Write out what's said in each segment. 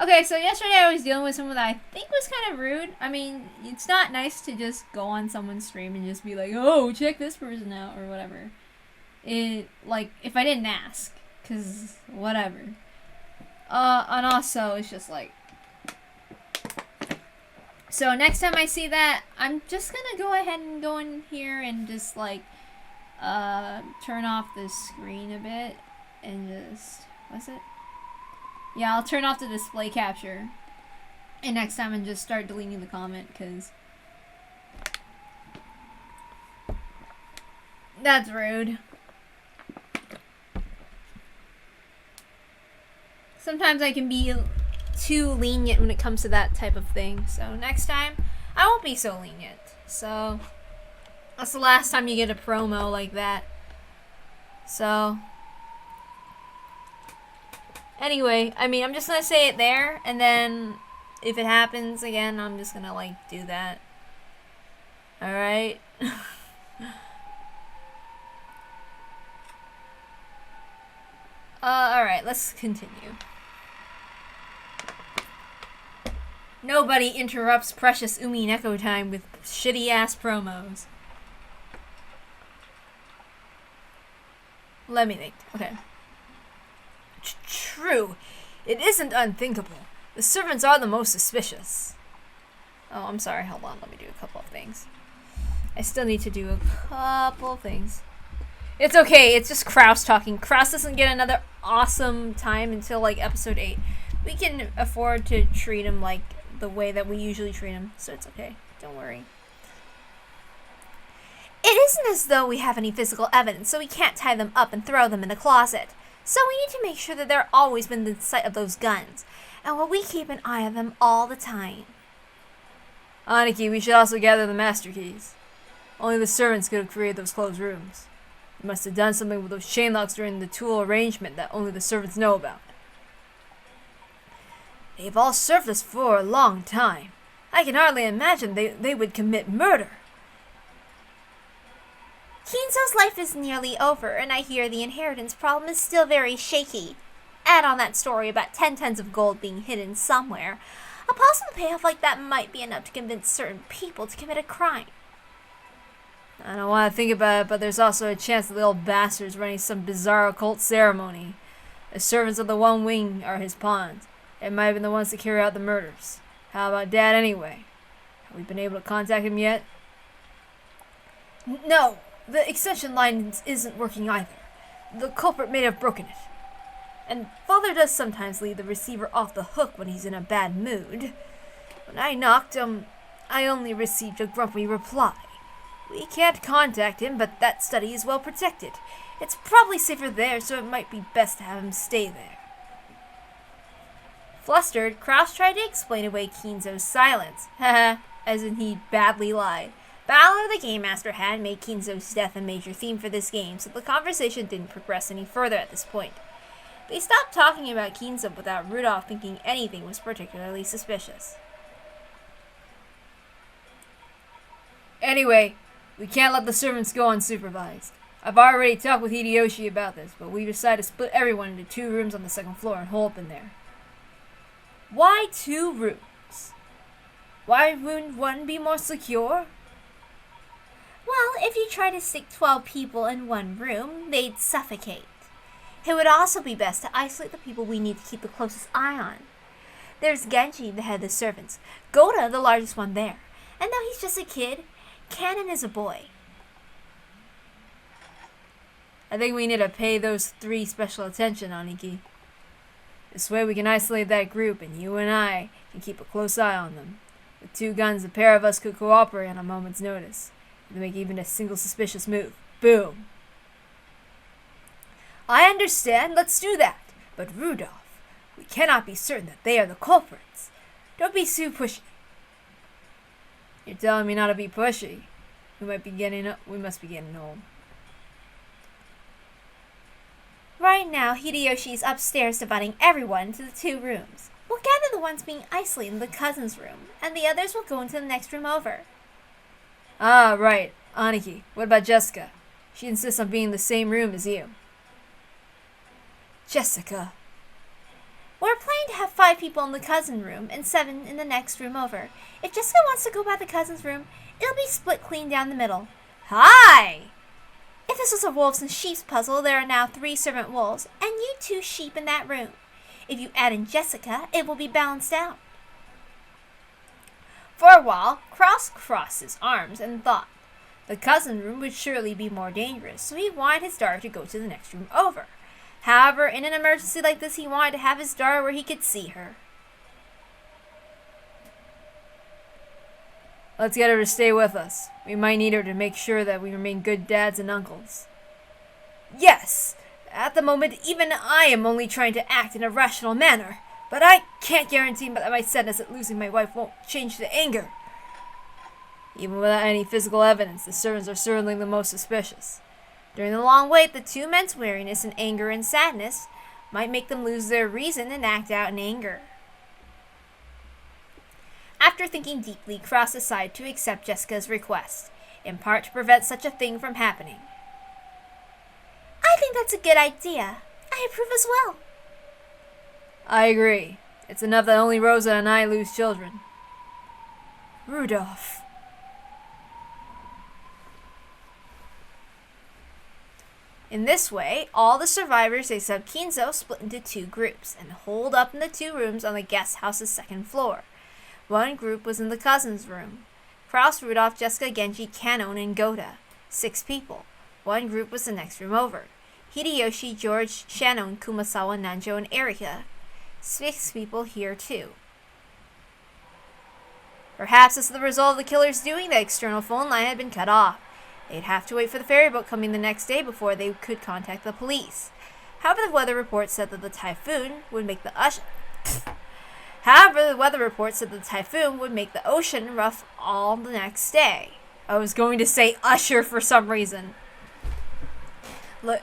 Okay, so yesterday I was dealing with someone that I think was kind of rude. I mean, it's not nice to just go on someone's stream and just be like, "Oh, check this person out" or whatever. It like if I didn't ask, cause whatever. And also it's just like. So next time I see that, I'm just gonna go ahead and go in here and just like, turn off the screen a bit and just what's it? Yeah, I'll turn off the display capture. And next time and just start deleting the comment, because that's rude. Sometimes I can be too lenient when it comes to that type of thing. So next time, I won't be so lenient. So that's the last time you get a promo like that. So anyway, I mean, I'm just gonna say it there, and then if it happens again, I'm just gonna like do that. Alright? Alright, let's continue. Nobody interrupts precious Umineko time with shitty ass promos. Let me think. Okay. True. It isn't unthinkable. The servants are the most suspicious. Oh, I'm sorry. Hold on. Let me do a couple of things. I still need to do a couple of things. It's okay. It's just Kraus talking. Kraus doesn't get another awesome time until like episode 8. We can afford to treat him like the way that we usually treat him, so it's okay. Don't worry. It isn't as though we have any physical evidence, so we can't tie them up and throw them in the closet. So we need to make sure that they're always within sight of those guns, and while we keep an eye on them all the time. Aniki, we should also gather the master keys. Only the servants could have created those closed rooms. We must have done something with those chain locks during the tool arrangement that only the servants know about. They've all served us for a long time. I can hardly imagine they would commit murder. Kinzo's life is nearly over, and I hear the inheritance problem is still very shaky. Add on that story about 10 tons of gold being hidden somewhere. A possible payoff like that might be enough to convince certain people to commit a crime. I don't want to think about it, but there's also a chance that the old bastard's running some bizarre occult ceremony. The servants of the One Wing are his pawns. They might have been the ones to carry out the murders. How about Dad anyway? Have we been able to contact him yet? No, the extension line isn't working either. The culprit may have broken it. And Father does sometimes leave the receiver off the hook when he's in a bad mood. When I knocked, I only received a grumpy reply. We can't contact him, but that study is well protected. It's probably safer there, so it might be best to have him stay there. Flustered, Kraus tried to explain away Kinzo's silence. Haha, as in he badly lied. Balor the Game Master had made Kinzo's death a major theme for this game, so the conversation didn't progress any further at this point. They stopped talking about Kinzo without Rudolph thinking anything was particularly suspicious. Anyway, we can't let the servants go unsupervised. I've already talked with Hideyoshi about this, but we decided to split everyone into 2 rooms on the 2nd floor and hole up in there. Why 2 rooms? Why wouldn't one be more secure? Well, if you try to stick 12 people in one room, they'd suffocate. It would also be best to isolate the people we need to keep the closest eye on. There's Genji, the head of the servants, Goda, the largest one there, and though he's just a kid, Kanon is a boy. I think we need to pay those 3 special attention, Aniki. This way we can isolate that group, and you and I can keep a close eye on them. With 2 guns, the pair of us could cooperate on a moment's notice. To make even a single suspicious move. Boom. I understand, let's do that. But Rudolph, we cannot be certain that they are the culprits. Don't be too pushy. You're telling me not to be pushy. We must be getting old. Right now, Hideyoshi is upstairs dividing everyone into the 2 rooms. We'll gather the ones being isolated in the cousin's room, and the others will go into the next room over. Ah, right. Aniki, what about Jessica? She insists on being in the same room as you. Jessica. We're planning to have 5 people in the cousin room and 7 in the next room over. If Jessica wants to go by the cousin's room, it'll be split clean down the middle. Hi! If this was a wolves and sheep's puzzle, there are now 3 servant wolves and you 2 sheep in that room. If you add in Jessica, it will be balanced out. For a while, Kraus crossed his arms and thought. The cousin room would surely be more dangerous, so he wanted his daughter to go to the next room over. However, in an emergency like this, he wanted to have his daughter where he could see her. Let's get her to stay with us. We might need her to make sure that we remain good dads and uncles. Yes! At the moment, even I am only trying to act in a rational manner, but I can't guarantee that my sadness at losing my wife won't change to anger. Even without any physical evidence, the servants are certainly the most suspicious. During the long wait, the 2 men's weariness and anger and sadness might make them lose their reason and act out in anger. After thinking deeply, Kraus decided to accept Jessica's request, in part to prevent such a thing from happening. I think that's a good idea. I approve as well. I agree. It's enough that only Rosa and I lose children. Rudolph. In this way, all the survivors except Kinzo split into 2 groups and holed up in the 2 rooms on the guest house's 2nd floor. One group was in the cousin's room. Kraus, Rudolph, Jessica, Genji, Kanon, and Goda. 6 people. One group was the next room over. Hideyoshi, George, Shannon, Kumasawa, Nanjo, and Erika. 6 people here too. Perhaps as the result of the killer's doing, the external phone line had been cut off. They'd have to wait for the ferry boat coming the next day before they could contact the police. However, the weather report said that the typhoon would make the ocean rough all the next day. I was going to say usher for some reason. Look,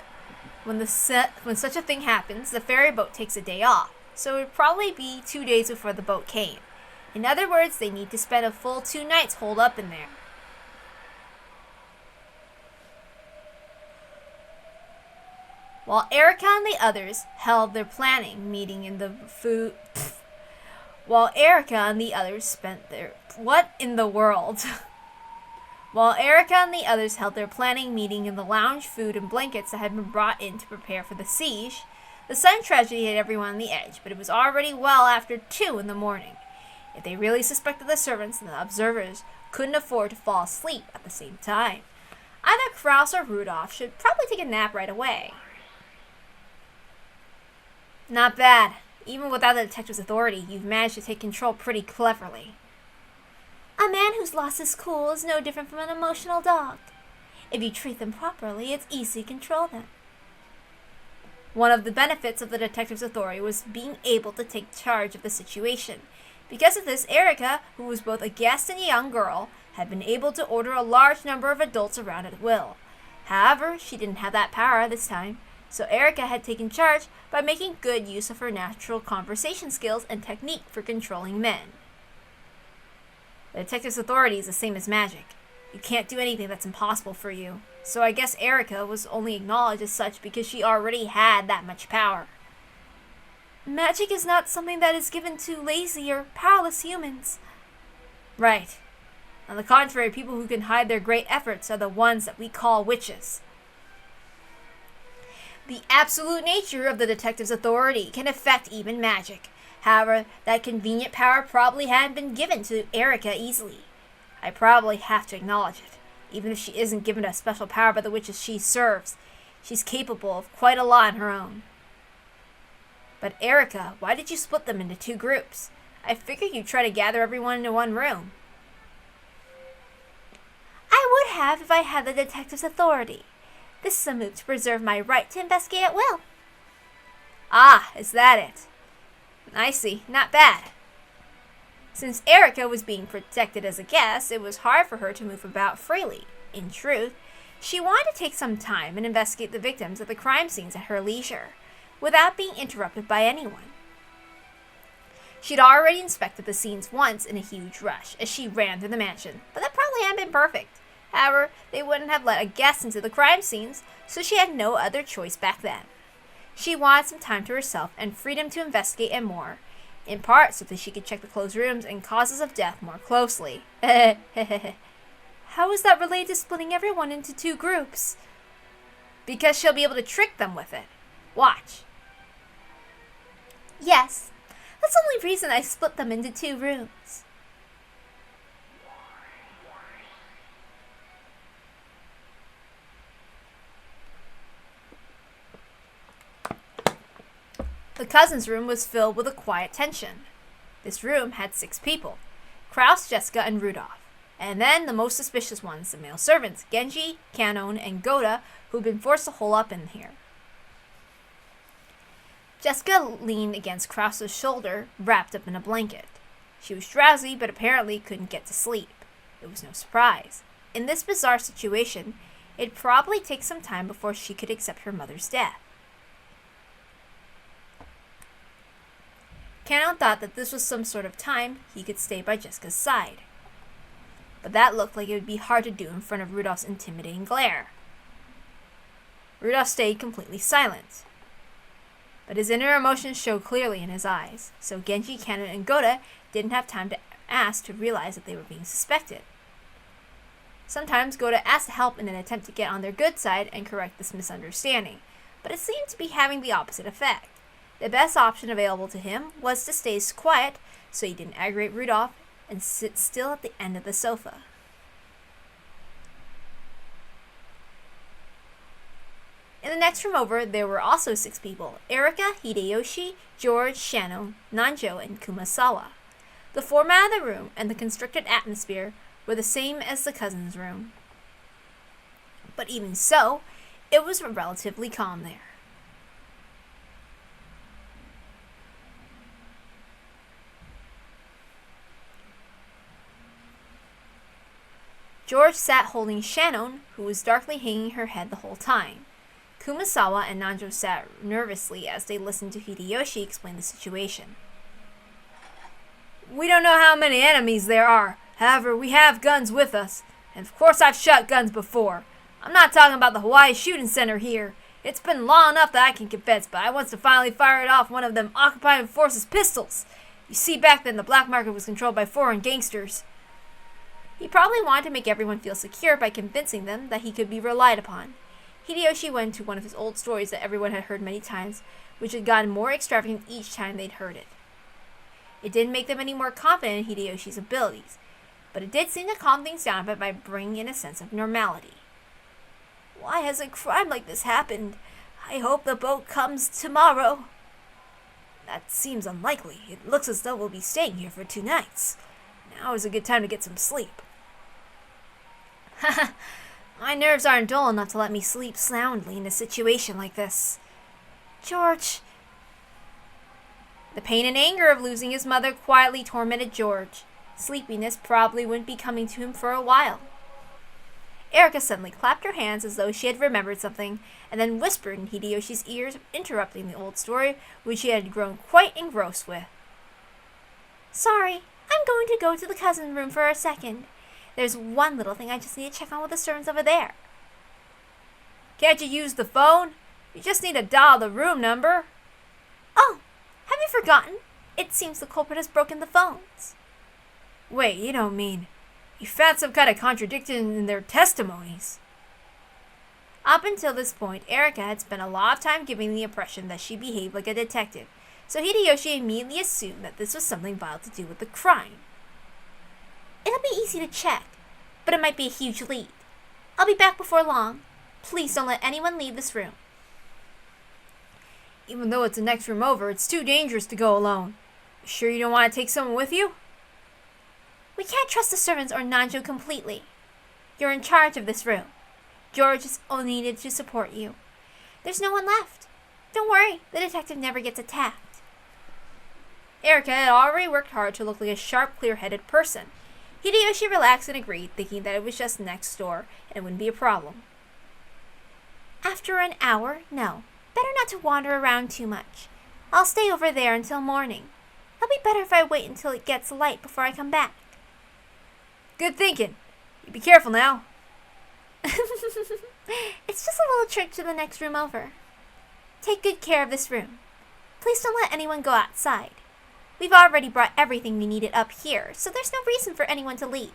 when such a thing happens, the ferry boat takes a day off, so it would probably be 2 days before the boat came. In other words, they need to spend a full 2 nights holed up in there. While Erika and the others held their planning meeting in the While Erika and the others held their planning meeting in the lounge, food and blankets that had been brought in to prepare for the siege, the sudden tragedy hit everyone on the edge, but it was already well after 2 in the morning. If they really suspected the servants, then the observers couldn't afford to fall asleep at the same time. Either Kraus or Rudolph should probably take a nap right away. Not bad. Even without the detective's authority, you've managed to take control pretty cleverly. A man who's lost his cool is no different from an emotional dog. If you treat them properly, it's easy to control them. One of the benefits of the detective's authority was being able to take charge of the situation. Because of this, Erika, who was both a guest and a young girl, had been able to order a large number of adults around at will. However, she didn't have that power this time, so Erika had taken charge by making good use of her natural conversation skills and technique for controlling men. The detective's authority is the same as magic. You can't do anything that's impossible for you, so I guess Erika was only acknowledged as such because she already had that much power. Magic is not something that is given to lazy or powerless humans. Right. On the contrary, people who can hide their great efforts are the ones that we call witches. The absolute nature of the detective's authority can affect even magic. However, that convenient power probably hadn't been given to Erika easily. I probably have to acknowledge it. Even if she isn't given a special power by the witches she serves, she's capable of quite a lot on her own. But Erika, why did you split them into 2 groups? I figured you'd try to gather everyone into one room. I would have if I had the detective's authority. This is a move to preserve my right to investigate at will. Ah, is that it? I see. Not bad. Since Erika was being protected as a guest, it was hard for her to move about freely. In truth, she wanted to take some time and investigate the victims at the crime scenes at her leisure, without being interrupted by anyone. She'd already inspected the scenes once in a huge rush as she ran through the mansion, but that probably hadn't been perfect. However, they wouldn't have let a guest into the crime scenes, so she had no other choice back then. She wanted some time to herself and freedom to investigate and more, in part so that she could check the closed rooms and causes of death more closely. How is that related to splitting everyone into 2 groups? Because she'll be able to trick them with it. Watch. Yes, that's the only reason I split them into 2 rooms. The cousins' room was filled with a quiet tension. This room had 6 people: Kraus, Jessica, and Rudolph. And then the most suspicious ones, the male servants, Genji, Kanon, and Goda, who'd been forced to hole up in here. Jessica leaned against Kraus's shoulder, wrapped up in a blanket. She was drowsy, but apparently couldn't get to sleep. It was no surprise. In this bizarre situation, it'd probably take some time before she could accept her mother's death. Kanon thought that this was some sort of time he could stay by Jessica's side. But that looked like it would be hard to do in front of Rudolph's intimidating glare. Rudolph stayed completely silent, but his inner emotions showed clearly in his eyes, so Genji, Kanon, and Goda didn't have time to ask to realize that they were being suspected. Sometimes Goda asked to help in an attempt to get on their good side and correct this misunderstanding, but it seemed to be having the opposite effect. The best option available to him was to stay quiet so he didn't aggravate Rudolph and sit still at the end of the sofa. In the next room over, there were also 6 people: Erika, Hideyoshi, George, Shano, Nanjo, and Kumasawa. The format of the room and the constricted atmosphere were the same as the cousins' room. But even so, it was relatively calm there. George sat holding Shannon, who was darkly hanging her head the whole time. Kumasawa and Nanjo sat nervously as they listened to Hideyoshi explain the situation. We don't know how many enemies there are. However, we have guns with us. And of course I've shot guns before. I'm not talking about the Hawaii Shooting Center here. It's been long enough that I can confess, but I once to finally fired off one of them occupying forces' pistols. You see, back then the black market was controlled by foreign gangsters. He probably wanted to make everyone feel secure by convincing them that he could be relied upon. Hideyoshi went into one of his old stories that everyone had heard many times, which had gotten more extravagant each time they'd heard it. It didn't make them any more confident in Hideyoshi's abilities, but it did seem to calm things down a bit by bringing in a sense of normality. Why has a crime like this happened? I hope the boat comes tomorrow. That seems unlikely. It looks as though we'll be staying here for 2 nights. Now is a good time to get some sleep. Haha, my nerves aren't dull enough to let me sleep soundly in a situation like this. George. The pain and anger of losing his mother quietly tormented George. Sleepiness probably wouldn't be coming to him for a while. Erika suddenly clapped her hands as though she had remembered something, and then whispered in Hideyoshi's ears, interrupting the old story, which she had grown quite engrossed with. Sorry, I'm going to go to the cousin room for a second. There's one little thing I just need to check on with the servants over there. Can't you use the phone? You just need to dial the room number. Oh, have you forgotten? It seems the culprit has broken the phones. Wait, you don't mean you found some kind of contradiction in their testimonies? Up until this point, Erika had spent a lot of time giving the impression that she behaved like a detective, so Hideyoshi immediately assumed that this was something vile to do with the crime. It'll be easy to check, but it might be a huge lead. I'll be back before long. Please don't let anyone leave this room. Even though it's the next room over, it's too dangerous to go alone. You sure you don't want to take someone with you? We can't trust the servants or Nanjo completely. You're in charge of this room. George is only needed to support you. There's no one left. Don't worry, the detective never gets attacked. Erika had already worked hard to look like a sharp, clear-headed person. Hideyoshi relaxed and agreed, thinking that it was just next door and it wouldn't be a problem. After an hour, no. Better not to wander around too much. I'll stay over there until morning. It'll be better if I wait until it gets light before I come back. Good thinking. You be careful now. It's just a little trick to the next room over. take good care of this room. Please don't let anyone go outside. We've already brought everything we needed up here, so there's no reason for anyone to leave.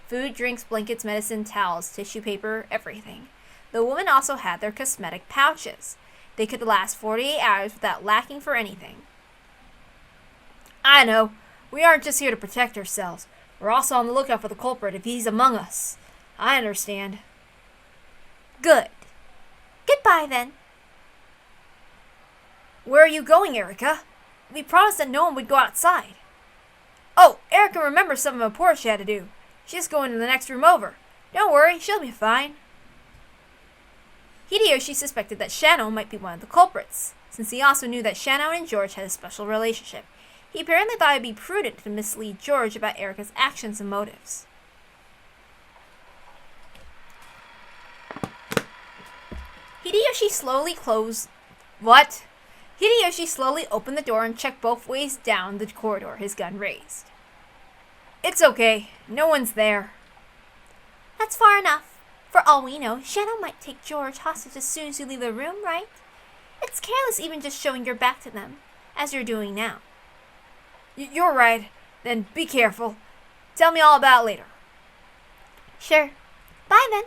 Food, drinks, blankets, medicine, towels, tissue paper, everything. The women also had their cosmetic pouches. They could last 48 hours without lacking for anything. I know. We aren't just here to protect ourselves. We're also on the lookout for the culprit if he's among us. I understand. Good. Goodbye, then. Where are you going, Erica? We promised that no one would go outside. Oh, Erica remembers something important she had to do. She's going to the next room over. Don't worry, she'll be fine. Hideyoshi suspected that Shano might be one of the culprits, since he also knew that Shano and George had a special relationship. He apparently thought it would be prudent to mislead George about Erica's actions and motives. Hideyoshi slowly opened the door and checked both ways down the corridor, his gun raised. It's okay. No one's there. That's far enough. For all we know, Shano might take George hostage as soon as you leave the room, right? It's careless even just showing your back to them, as you're doing now. You're right. Then be careful. Tell me all about it later. Sure. Bye then.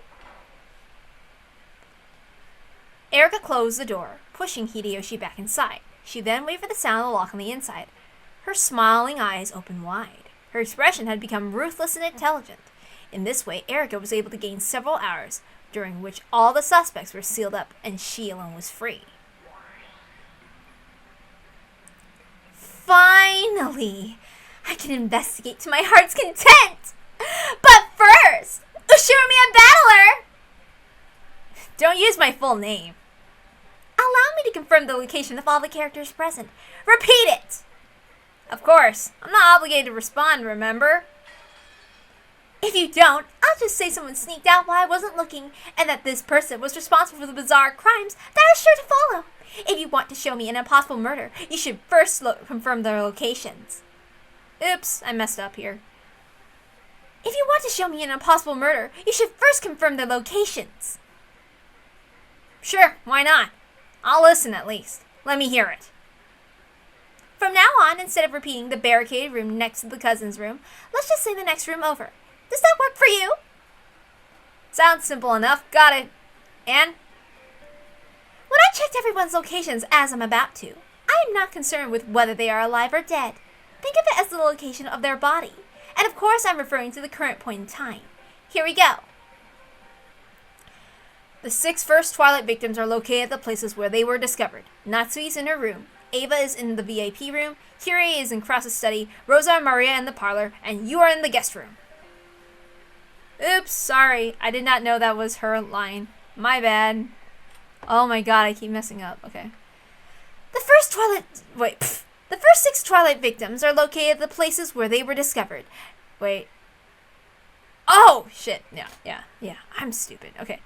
Erica closed the door, pushing Hideyoshi back inside. She then waited for the sound of the lock on the inside. Her smiling eyes opened wide. Her expression had become ruthless and intelligent. In this way, Erica was able to gain several hours, during which all the suspects were sealed up and she alone was free. Finally! I can investigate to my heart's content! But first, Ushiramiya Battler! Don't use my full name. Allow me to confirm the location of all the characters present. Repeat it! Of course. I'm not obligated to respond, remember? If you don't, I'll just say someone sneaked out while I wasn't looking, and that this person was responsible for the bizarre crimes that are sure to follow. If you want to show me an impossible murder, you should first confirm their locations. Oops, I messed up here. If you want to show me an impossible murder, you should first confirm their locations. Sure, why not? I'll listen at least. Let me hear it. From now on, instead of repeating the barricaded room next to the cousin's room, let's just say the next room over. Does that work for you? Sounds simple enough. Got it. And? When I checked everyone's locations as I'm about to, I am not concerned with whether they are alive or dead. Think of it as the location of their body. And of course I'm referring to the current point in time. Here we go. The 6 first Twilight victims are located at the places where they were discovered. Natsui is in her room. Ava is in the VIP room. Kyrie is in Krause's study. Rosa and Maria in the parlor. And you are in the guest room. Oops, sorry. I did not know that was her line. My bad. Oh my god, I keep messing up. Okay. The first 6 Twilight victims are located at the places where they were discovered. Wait. Oh, shit. Yeah. I'm stupid. Okay.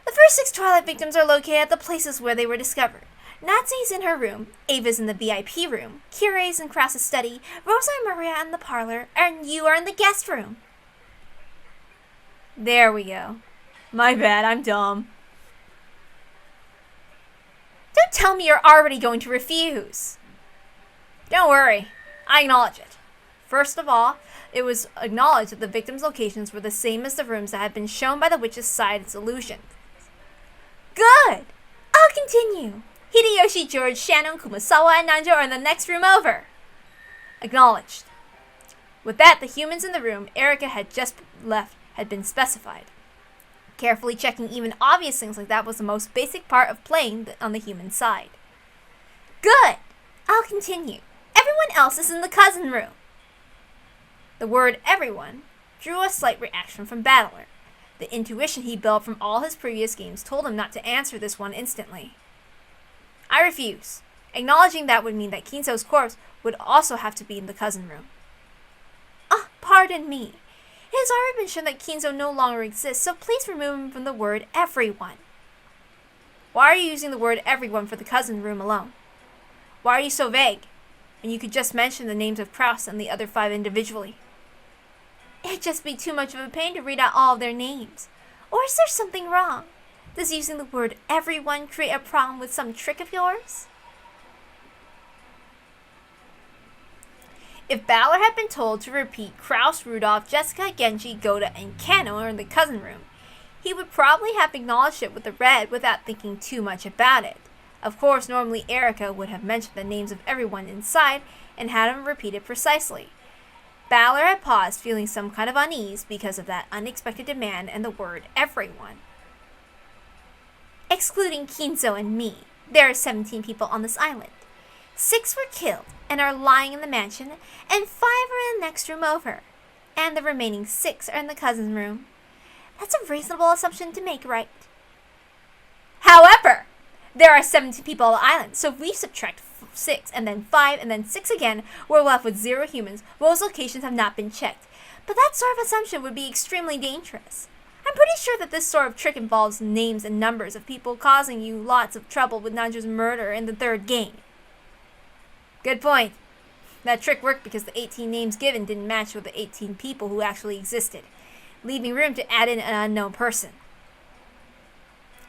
The first 6 Twilight victims are located at the places where they were discovered. Natsui's in her room, Ava's in the VIP room, Kyrie's in Krause's study, Rosa and Maria in the parlor, and you are in the guest room. There we go. My bad, I'm dumb. Don't tell me you're already going to refuse. Don't worry, I acknowledge it. First of all, it was acknowledged that the victims' locations were the same as the rooms that had been shown by the witch's side's illusion. Good! I'll continue. Hideyoshi, George, Shannon, Kumasawa, and Nanjo are in the next room over. Acknowledged. With that, the humans in the room Erica had just left had been specified. Carefully checking even obvious things like that was the most basic part of playing on the human side. Good! I'll continue. Everyone else is in the cousin room. The word everyone drew a slight reaction from Battler. The intuition he built from all his previous games told him not to answer this one instantly. I refuse. Acknowledging that would mean that Kinso's corpse would also have to be in the cousin room. Pardon me. It has already been shown that Kinso no longer exists, so please remove him from the word everyone. Why are you using the word everyone for the cousin room alone? Why are you so vague? And you could just mention the names of Krause and the other 5 individually. It'd just be too much of a pain to read out all of their names. Or is there something wrong? Does using the word everyone create a problem with some trick of yours? If Balor had been told to repeat Kraus, Rudolph, Jessica, Genji, Goda, and Kano in the cousin room, he would probably have acknowledged it with the red without thinking too much about it. Of course, normally Erica would have mentioned the names of everyone inside and had him repeat it precisely. Balor had paused, feeling some kind of unease because of that unexpected demand and the word everyone. Excluding Kinzo and me, there are 17 people on this island. 6 were killed and are lying in the mansion, and 5 are in the next room over. And the remaining 6 are in the cousin's room. That's a reasonable assumption to make, right? However, there are 17 people on the island, so if we subtract 6 and then 5 and then 6 again, we're left with 0 humans. Most locations have not been checked. But that sort of assumption would be extremely dangerous. I'm pretty sure that this sort of trick involves names and numbers of people, causing you lots of trouble with Nanjo's murder in the 3rd game. Good point. That trick worked because the 18 names given didn't match with the 18 people who actually existed, leaving room to add in an unknown person.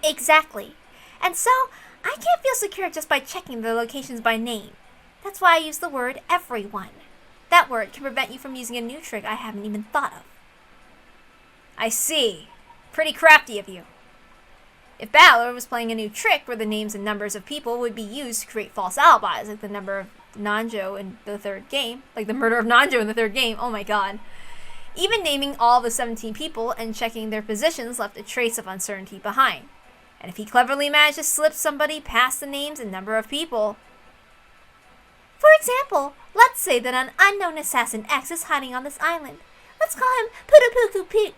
Exactly. And so, I can't feel secure just by checking the locations by name. That's why I use the word everyone. That word can prevent you from using a new trick I haven't even thought of. I see. Pretty crafty of you. If Balor was playing a new trick where the names and numbers of people would be used to create false alibis, like the number of Nanjo in the 3rd game, like the murder of Nanjo in the 3rd game, oh my god. Even naming all the 17 people and checking their positions left a trace of uncertainty behind. And if he cleverly managed to slip somebody past the names and number of people... For example, let's say that an unknown assassin X is hiding on this island. Let's call him Pudupuku P...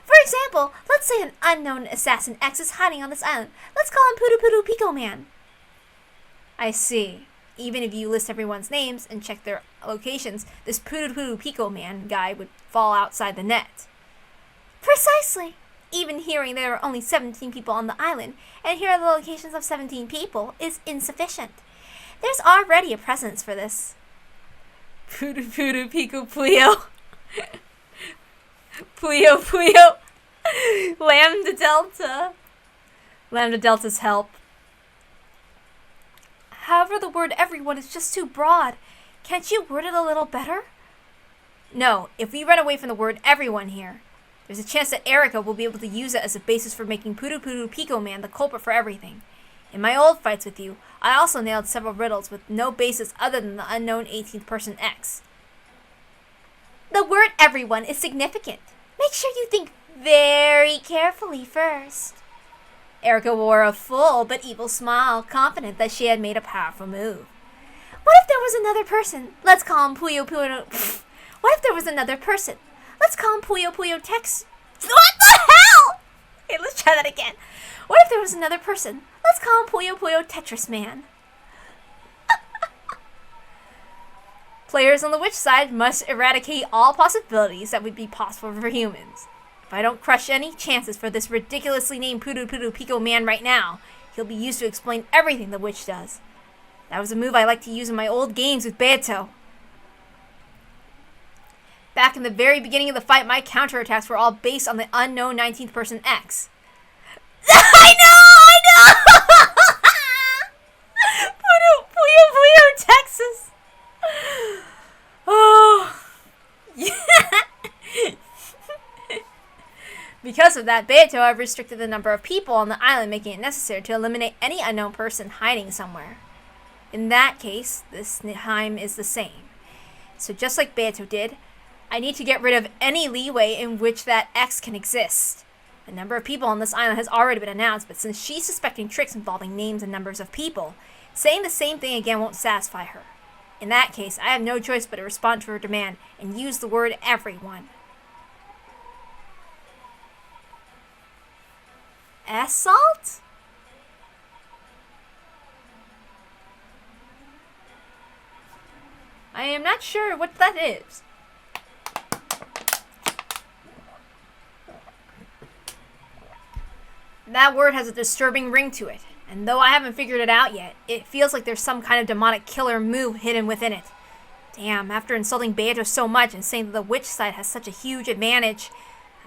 For example, let's say an unknown assassin X is hiding on this island. Let's call him Pudupudu Pico Man. I see. Even if you list everyone's names and check their locations, this Pudupudu Pico Man guy would fall outside the net. Precisely. Even hearing there are only 17 people on the island, and here are the locations of 17 people, is insufficient. There's already a precedence for this. Pudupudu Pico Puyo. Puyo Puyo. Lambda Delta. Lambda Delta's help. However, the word everyone is just too broad. Can't you word it a little better? No, if we run away from the word everyone here, there's a chance that Erica will be able to use it as a basis for making Pudupudu Pico Man the culprit for everything. In my old fights with you, I also nailed several riddles with no basis other than the unknown 18th person X. The word everyone is significant. Make sure you think very carefully first. Erica wore a full but evil smile, confident that she had made a powerful move. What if there was another person? Let's call him Puyo Puyo... What if there was another person? Let's call him Puyo Puyo Tex... What the hell? Okay, let's try that again. What if there was another person? Let's call him Puyo Puyo Tetris Man. Players on the witch side must eradicate all possibilities that would be possible for humans. If I don't crush any chances for this ridiculously named Pudupudu Pico Man right now, he'll be used to explain everything the witch does. That was a move I liked to use in my old games with Beto. Back in the very beginning of the fight, my counterattacks were all based on the unknown 19th person X. I know! Puyo, Texas. Oh. Yeah. Because of that, Beto have restricted the number of people on the island, making it necessary to eliminate any unknown person hiding somewhere. In that case, this time is the same. So just like Beto did, I need to get rid of any leeway in which that X can exist. The number of people on this island has already been announced, but since she's suspecting tricks involving names and numbers of people, saying the same thing again won't satisfy her. In that case, I have no choice but to respond to her demand and use the word everyone. Assault? I am not sure what that is. That word has a disturbing ring to it, and though I haven't figured it out yet, it feels like there's some kind of demonic killer move hidden within it. Damn, after insulting Beato so much and saying that the witch side has such a huge advantage,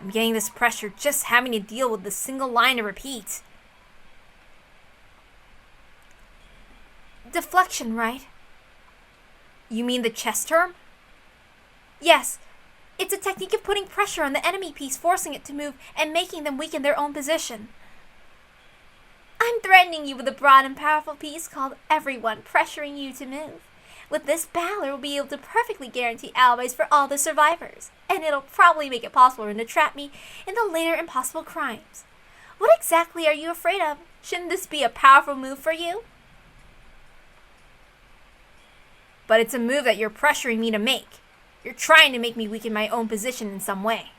I'm getting this pressure just having to deal with this single line to repeat. Deflection, right? You mean the chess term? Yes. It's a technique of putting pressure on the enemy piece, forcing it to move and making them weaken their own position. I'm threatening you with a broad and powerful piece called Everyone, pressuring you to move. With this, Balor will be able to perfectly guarantee alibis for all the survivors, and it'll probably make it possible for him to trap me in the later impossible crimes. What exactly are you afraid of? Shouldn't this be a powerful move for you? But it's a move that you're pressuring me to make. You're trying to make me weaken my own position in some way.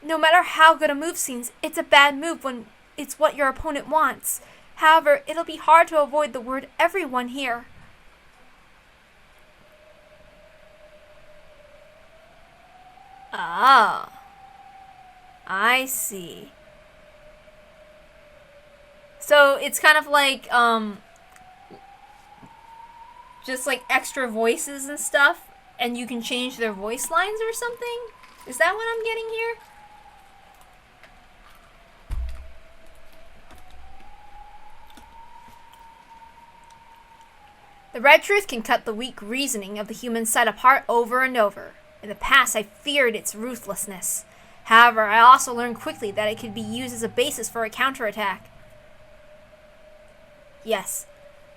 No matter how good a move seems, it's a bad move when it's what your opponent wants. However, it'll be hard to avoid the word everyone here. Ah, I see. So it's kind of like, just like extra voices and stuff, and you can change their voice lines or something? Is that what I'm getting here? The red truth can cut the weak reasoning of the human side apart over and over. In the past, I feared its ruthlessness. However, I also learned quickly that it could be used as a basis for a counterattack. Yes,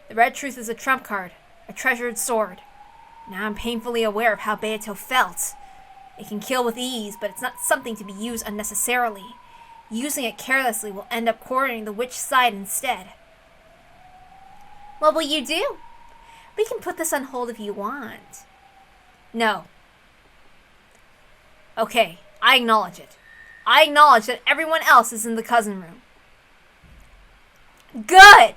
the red truth is a trump card, a treasured sword. Now I'm painfully aware of how Beato felt. It can kill with ease, but it's not something to be used unnecessarily. Using it carelessly will end up cornering the witch side instead. What will you do? We can put this on hold if you want. No. Okay, I acknowledge it. I acknowledge that everyone else is in the cousin room. Good!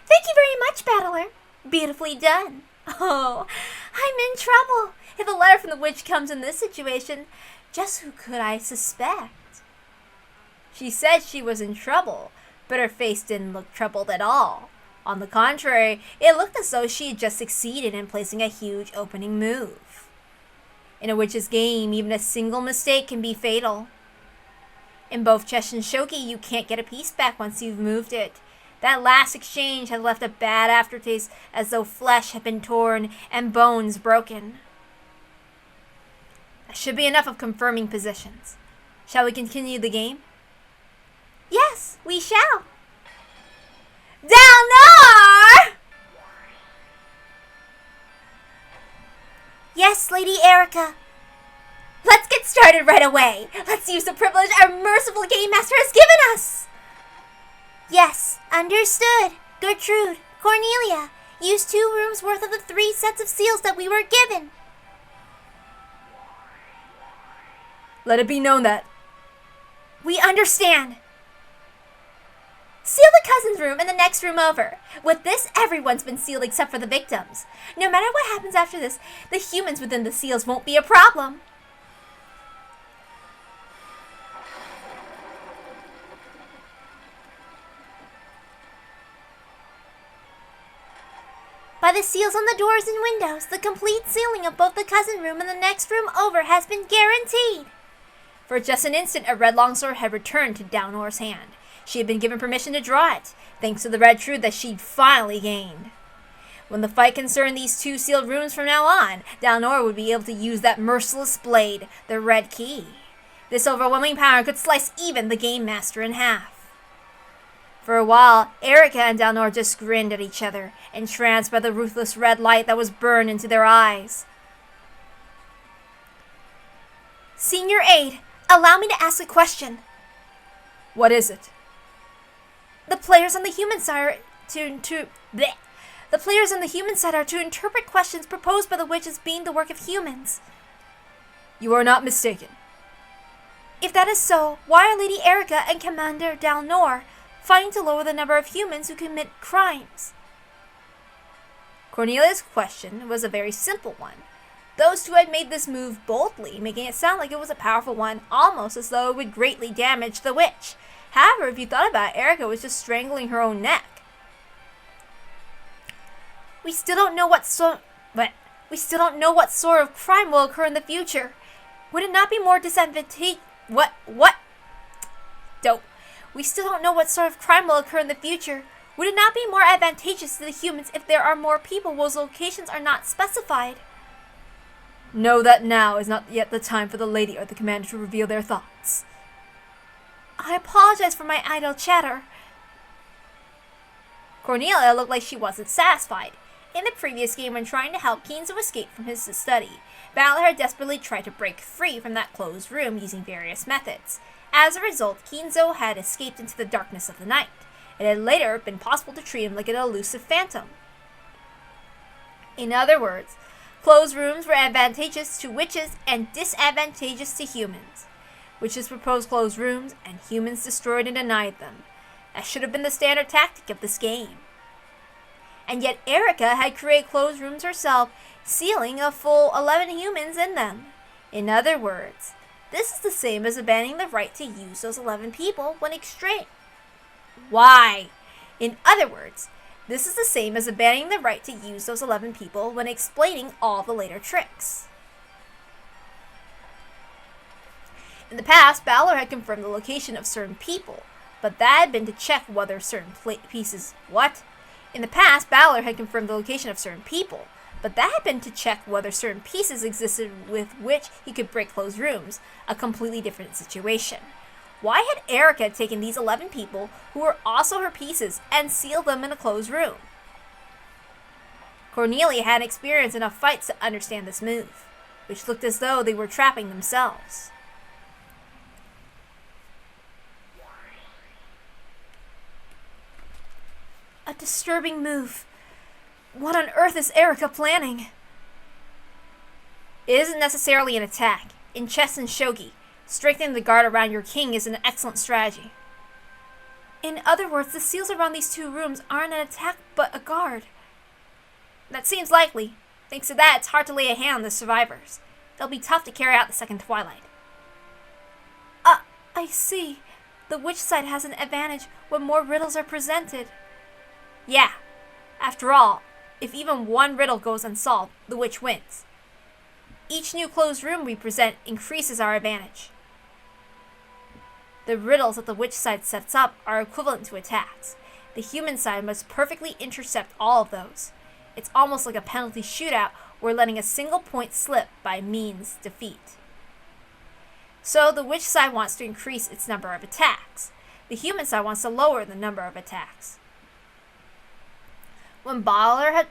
Thank you very much, Battler. Beautifully done. Oh, I'm in trouble. If a letter from the witch comes in this situation, just who could I suspect? She said she was in trouble, but her face didn't look troubled at all. On the contrary, it looked as though she had just succeeded in placing a huge opening move. In a witch's game, even a single mistake can be fatal. In both chess and shogi, you can't get a piece back once you've moved it. That last exchange had left a bad aftertaste, as though flesh had been torn and bones broken. That should be enough of confirming positions. Shall we continue the game? Yes, we shall. Dalnor! Yes, Lady Erica. Let's get started right away. Let's use the privilege our merciful game master has given us. Yes, understood. Gertrude, Cornelia, use 2 rooms worth of the 3 sets of seals that we were given. Let it be known that we understand. Seal the cousin's room and the next room over. With this, everyone's been sealed except for the victims. No matter what happens after this, the humans within the seals won't be a problem. By the seals on the doors and windows, the complete sealing of both the cousin room and the next room over has been guaranteed. For just an instant, a red longsword had returned to Dalnor's hand. She had been given permission to draw it, thanks to the red truth that she'd finally gained. When the fight concerned these 2 sealed rooms from now on, Dalnor would be able to use that merciless blade, the red key. This overwhelming power could slice even the game master in half. For a while, Erica and Dalnor just grinned at each other, entranced by the ruthless red light that was burned into their eyes. Senior Aide, allow me to ask a question. What is it? The players on the human side are to interpret questions proposed by the witch as being the work of humans. You are not mistaken. If that is so, why are Lady Erica and Commander Dalnor fighting to lower the number of humans who commit crimes? Cornelia's question was a very simple one. Those 2 had made this move boldly, making it sound like it was a powerful one, almost as though it would greatly damage the witch. However, if you thought about it, Erica was just strangling her own neck. We still don't know what sort of crime will occur in the future. Would it not be more disadvantageous What? Dope. We still don't know what sort of crime will occur in the future. Would it not be more advantageous to the humans if there are more people whose locations are not specified? Know that now is not yet the time for the lady or the commander to reveal their thoughts. I apologize for my idle chatter. Cornelia looked like she wasn't satisfied. In the previous game, when trying to help Kinzo escape from his study, Valor had desperately tried to break free from that closed room using various methods. As a result, Kinzo had escaped into the darkness of the night. It had later been possible to treat him like an elusive phantom. In other words, closed rooms were advantageous to witches and disadvantageous to humans. Witches proposed closed rooms, and humans destroyed and denied them. That should have been the standard tactic of this game. And yet Erica had created closed rooms herself, sealing a full 11 humans in them. In other words, this is the same as abandoning the right to use those 11 people when extreme. Why? In other words, this is the same as abandoning the right to use those 11 people when explaining all the later tricks. In the past, Balor had confirmed the location of certain people, but that had been to check whether certain pieces... What? In the past, Balor had confirmed the location of certain people, but that had been to check whether certain pieces existed with which he could break closed rooms, a completely different situation. Why had Erica taken these 11 people, who were also her pieces, and sealed them in a closed room? Cornelia had experienced enough fights to understand this move, which looked as though they were trapping themselves. A disturbing move. What on earth is Erica planning? It isn't necessarily an attack. In chess and shogi, strengthening the guard around your king is an excellent strategy. In other words, the seals around these two rooms aren't an attack but a guard. That seems likely. Thanks to that, it's hard to lay a hand on the survivors. They'll be tough to carry out the second twilight. I see. The witch side has an advantage when more riddles are presented. Yeah. After all, if even one riddle goes unsolved, the witch wins. Each new closed room we present increases our advantage. The riddles that the witch side sets up are equivalent to attacks. The human side must perfectly intercept all of those. It's almost like a penalty shootout where letting a single point slip by means defeat. So the witch side wants to increase its number of attacks. The human side wants to lower the number of attacks. When Balor had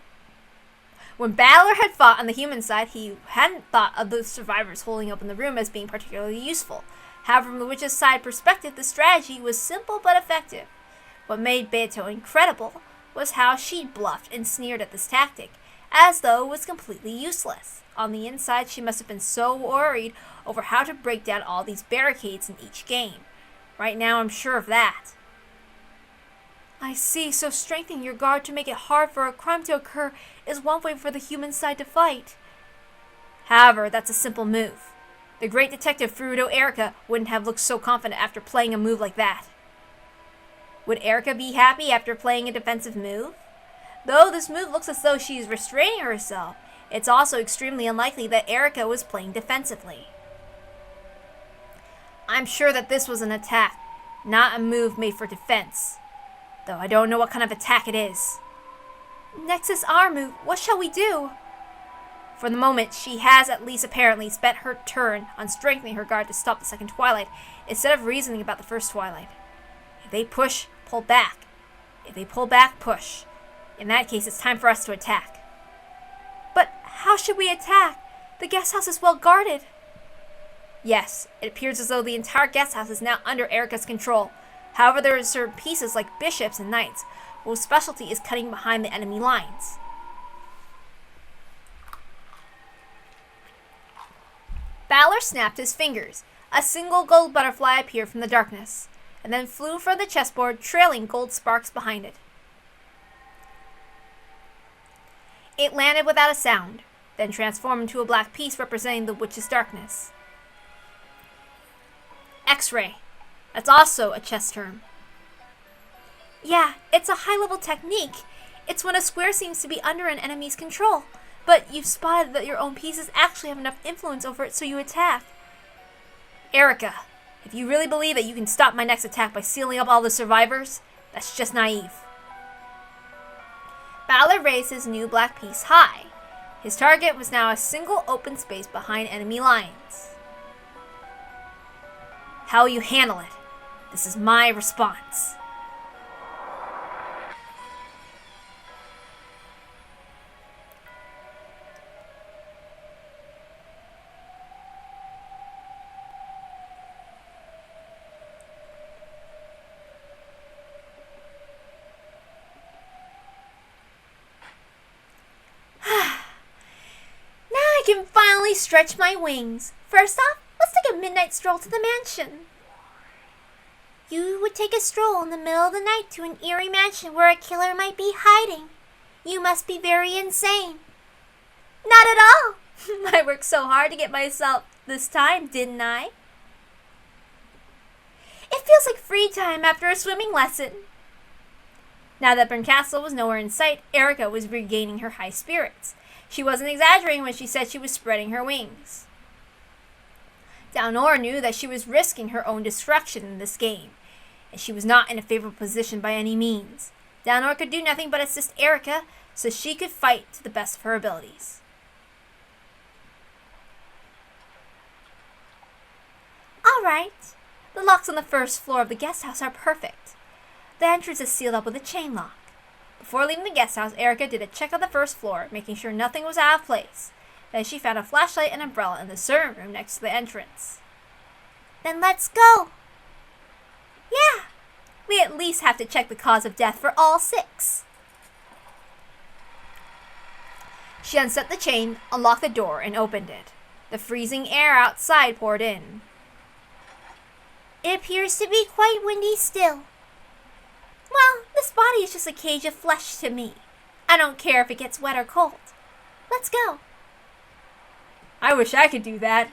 fought on the human side, he hadn't thought of the survivors holding up in the room as being particularly useful. However, from the witch's side perspective, the strategy was simple but effective. What made Beto incredible was how she bluffed and sneered at this tactic, as though it was completely useless. On the inside, she must have been so worried over how to break down all these barricades in each game. Right now, I'm sure of that. I see, so strengthening your guard to make it hard for a crime to occur is one way for the human side to fight. However, that's a simple move. The great detective Furuto Erica wouldn't have looked so confident after playing a move like that. Would Erica be happy after playing a defensive move? Though this move looks as though she is restraining herself, it's also extremely unlikely that Erica was playing defensively. I'm sure that this was an attack, not a move made for defense. Though I don't know what kind of attack it is. Next is our move. What shall we do? For the moment, she has at least apparently spent her turn on strengthening her guard to stop the second twilight, instead of reasoning about the first twilight. If they push, pull back. If they pull back, push. In that case, it's time for us to attack. But how should we attack? The guest house is well guarded. Yes, it appears as though the entire guest house is now under Erica's control. However, there are certain pieces like bishops and knights, whose specialty is cutting behind the enemy lines. Balor snapped his fingers. A single gold butterfly appeared from the darkness, and then flew from the chessboard, trailing gold sparks behind it. It landed without a sound, then transformed into a black piece representing the witch's darkness. X-ray. That's also a chess term. Yeah, it's a high-level technique. It's when a square seems to be under an enemy's control, but you've spotted that your own pieces actually have enough influence over it, so you attack. Erica, If you really believe that you can stop my next attack by sealing up all the survivors, that's just naive. Balor raised his new black piece high. His target was now a single open space behind enemy lines. How will you handle it? This is my response. I can finally stretch my wings. First off, let's take a midnight stroll to the mansion. You would take a stroll in the middle of the night to an eerie mansion where a killer might be hiding. You must be very insane. Not at all. I worked so hard to get myself this time, didn't I? It feels like free time after a swimming lesson. Now that Burn Castle was nowhere in sight, Erica was regaining her high spirits. She wasn't exaggerating when she said she was spreading her wings. Dalnor knew that she was risking her own destruction in this game, and she was not in a favorable position by any means. Dalnor could do nothing but assist Erica so she could fight to the best of her abilities. Alright, the locks on the first floor of the guest house are perfect. The entrance is sealed up with a chain lock. Before leaving the guest house, Erica did a check on the first floor, making sure nothing was out of place. Then she found a flashlight and umbrella in the servant room next to the entrance. Then let's go! Yeah! We at least have to check the cause of death for all 6. She unset the chain, unlocked the door, and opened it. The freezing air outside poured in. It appears to be quite windy still. Well, this body is just a cage of flesh to me. I don't care if it gets wet or cold. Let's go. I wish I could do that.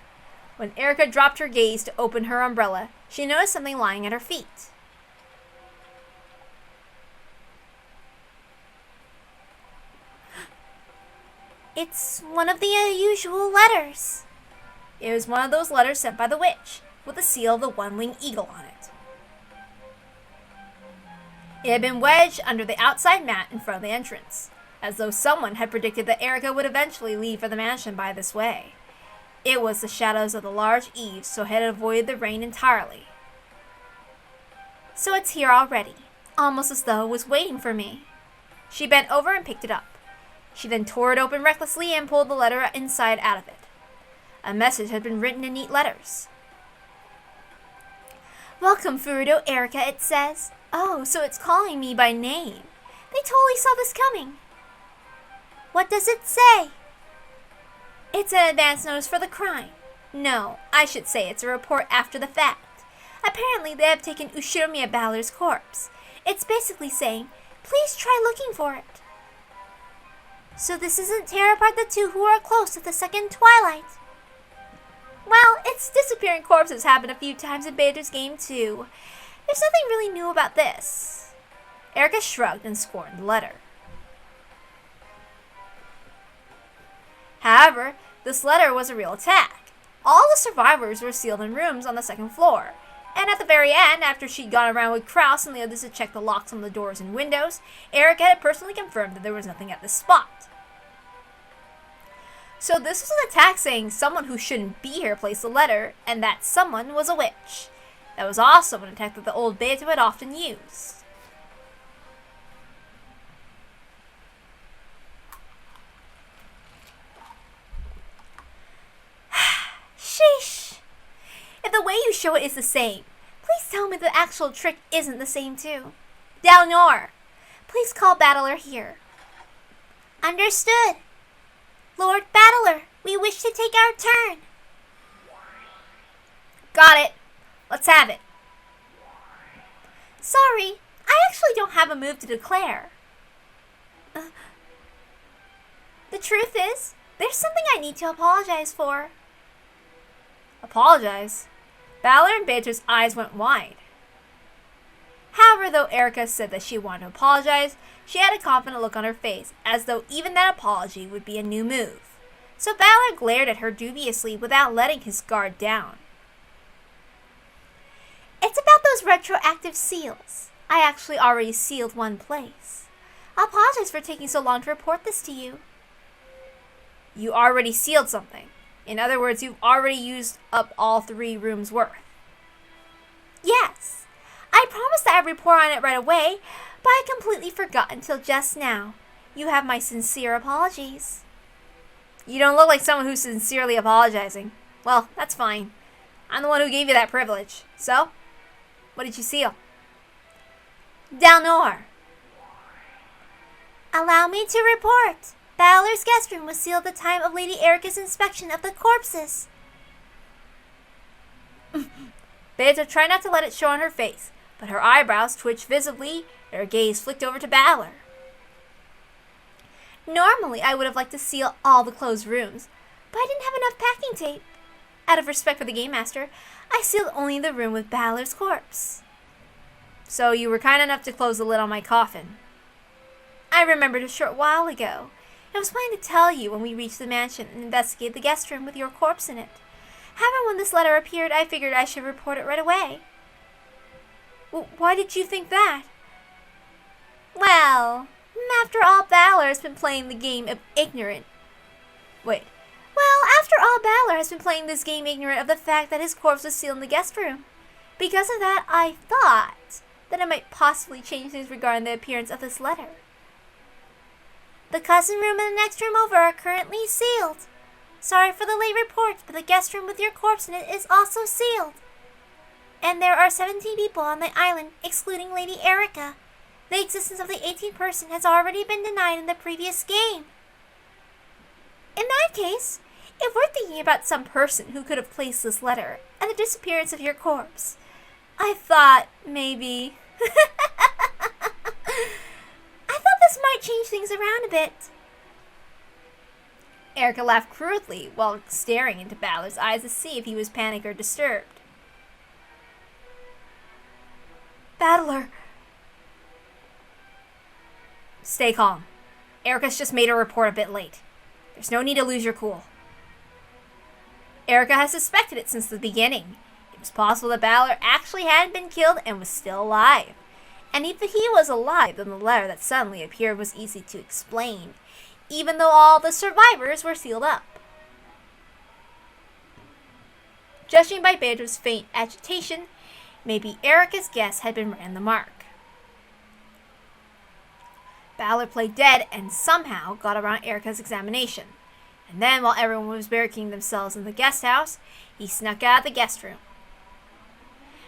When Erica dropped her gaze to open her umbrella, she noticed something lying at her feet. It's one of the unusual letters. It was one of those letters sent by the witch, with the seal of the one-winged eagle on it. It had been wedged under the outside mat in front of the entrance, as though someone had predicted that Erica would eventually leave for the mansion by this way. It was the shadows of the large eaves, so it had avoided the rain entirely. So it's here already, almost as though it was waiting for me. She bent over and picked it up. She then tore it open recklessly and pulled the letter inside out of it. A message had been written in neat letters. Welcome, Furudo Erica, it says. Oh, so it's calling me by name. They totally saw this coming. What does it say? It's an advance notice for the crime. No, I should say it's a report after the fact. Apparently they have taken Ushiromiya Balor's corpse. It's basically saying, please try looking for it. So this isn't tear apart the two who are close to the second twilight. Well, it's disappearing corpses happened a few times in Baldur's game too. There's nothing really new about this. Erica shrugged and scorned the letter. However, this letter was a real attack. All the survivors were sealed in rooms on the second floor, and at the very end, after she'd gone around with Kraus and the others to check the locks on the doors and windows, Erica had personally confirmed that there was nothing at this spot. So this was an attack saying someone who shouldn't be here placed the letter, and that someone was a witch. That was also an attack that the old Beto had often used. Sheesh! If the way you show it is the same, please tell me the actual trick isn't the same too. Dalnor, please call Battler here. Understood. Lord Battler, we wish to take our turn. Got it. Let's have it. Sorry, I actually don't have a move to declare. The truth is, there's something I need to apologize for. Apologize? Balor and Beatrice's eyes went wide. However, though Erica said that she wanted to apologize, she had a confident look on her face, as though even that apology would be a new move. So Balor glared at her dubiously without letting his guard down. It's about those retroactive seals. I actually already sealed one place. I apologize for taking so long to report this to you. You already sealed something. In other words, you've already used up all 3 rooms worth. Yes. I promised that I'd report on it right away, but I completely forgot until just now. You have my sincere apologies. You don't look like someone who's sincerely apologizing. Well, that's fine. I'm the one who gave you that privilege. So, what did you seal? Dalnor. Allow me to report. Balor's guest room was sealed at the time of Lady Erica's inspection of the corpses. Beata tried not to let it show on her face, but her eyebrows twitched visibly and her gaze flicked over to Balor. Normally, I would have liked to seal all the closed rooms, but I didn't have enough packing tape. Out of respect for the Game Master, I sealed only the room with Balor's corpse. So you were kind enough to close the lid on my coffin. I remembered a short while ago. I was planning to tell you when we reached the mansion and investigate the guest room with your corpse in it. However, when this letter appeared, I figured I should report it right away. Well, why did you think that? Well, after all, Balor has been playing the game of ignorant. After all, Balor has been playing this game ignorant of the fact that his corpse was sealed in the guest room. Because of that, I thought that it might possibly change things regarding the appearance of this letter. The cousin room and the next room over are currently sealed. Sorry for the late report, but the guest room with your corpse in it is also sealed. And there are 17 people on the island, excluding Lady Erica. The existence of the 18th person has already been denied in the previous game. In that case, if we're thinking about some person who could have placed this letter and the disappearance of your corpse, I thought maybe... I thought this might change things around a bit. Erica laughed crudely while staring into Balor's eyes to see if he was panicked or disturbed. Balor. Stay calm. Erica's just made her report a bit late. There's no need to lose your cool. Erica has suspected it since the beginning. It was possible that Balor actually hadn't been killed and was still alive. And if he was alive, then the letter that suddenly appeared was easy to explain, even though all the survivors were sealed up. Judging by Beatrice's faint agitation, maybe Erica's guess had been right on the mark. Balor played dead and somehow got around Erica's examination. And then, while everyone was barricading themselves in the guest house, he snuck out of the guest room.